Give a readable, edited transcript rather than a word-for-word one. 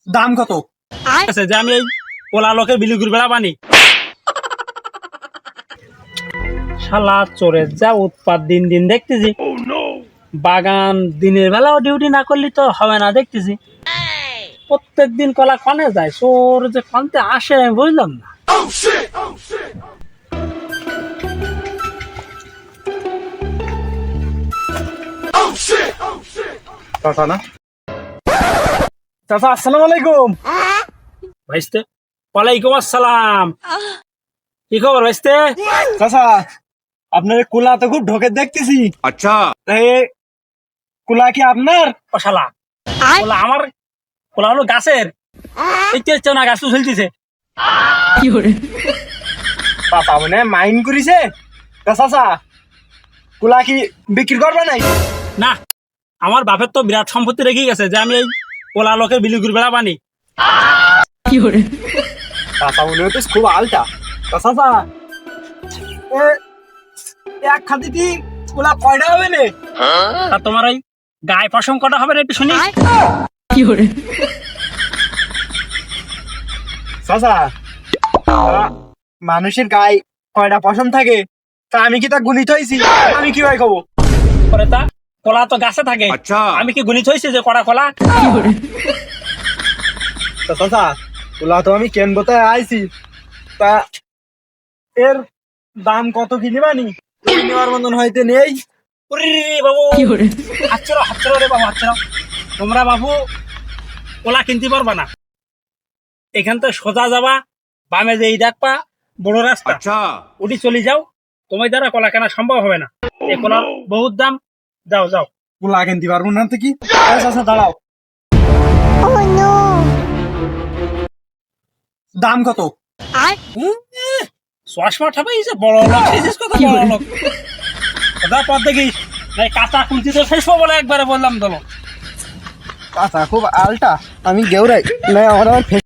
দাম কত? আছে যে আমি এই পোলা লোকের বিলিগুড় বেড়া বানি। শালা চোরের যা উৎপাত দিন দিন দেখতেছি। বাগান দিনের বেলাও ডিউটি না করলে তো হবে না দেখতেছি। প্রত্যেক দিন কলা কনে যায়, চোর যে কনতে আসে আমি বুঝলাম না। চাচা না? চাচা আসসালামু আলাইকুম। ভাইস্তে ওয়ালাইকুম আসসালাম। কি খবর ভাইস্তে? চাচা আপনার কুলা তো খুব ঢোকে দেখতেছি। अच्छा কুলা কি আপনার? ও শালা, পোলা আমার, পোলা হলো গাছের। দেখতে না গাছ তো ঝুলতেছে। চাচা মানে মাইন্ড করিছে। তা চাচা কুলা কি বিক্রি করবে নাই? না, আমার বাপের তো বিরাট সম্পত্তি রেখে গেছে যে আমি এই পোলা লোকের বিলিগুড় বেড়া বানি। চাচা মনে হচ্ছে খুব আলটা। তা চাচা এক খাদিটি কুলা কয়টা হবে নে? আর তোমার ওই গায়ে পশম কটা হবে না একটু শুনি। চাচা মানুষের গায়ে কয়টা পশম থাকে তা আমি কি তা গুণিত হয়েছি? আমি কি ভাই খাবো? পরে তা কলা তো গাছে থাকে, আচ্ছা। আমি কি গণিত হয়েছে যে কড়া কলা? তা চাচা কুলা তো আমি কেনবো তাই আইছি। তা এর দাম কত কি নিবানি? নেওয়ার মতন হয়তো নেই। ওরে বাবু, হাতছাড়ো রে বাবু, হাতছাড়ো। তোমরা বাবু কলা কিনতে পারবা না। এখান থেকে সোজা যাবা, বামে যে এই দেখবা বড় রাস্তা, अच्छा উঠি চলে যাও। তোমার দ্বারা কলা কেনা সম্ভব হবে না, এই কলার বহুত দাম। যাও যাও। কুলা কিনতে পারবো না তো কি? চাচা দাঁড়াও। দাম কত? চশমা ঠাপাই যে বড় লোক, সেজিস কত বড় লোক। ওটা পর দেখিস, নাই কাঁচা কুঞ্চি তো শেষ বলে একবারে বললাম। দলো চাচা খুব আলটা, আমি গেউরাই না আমার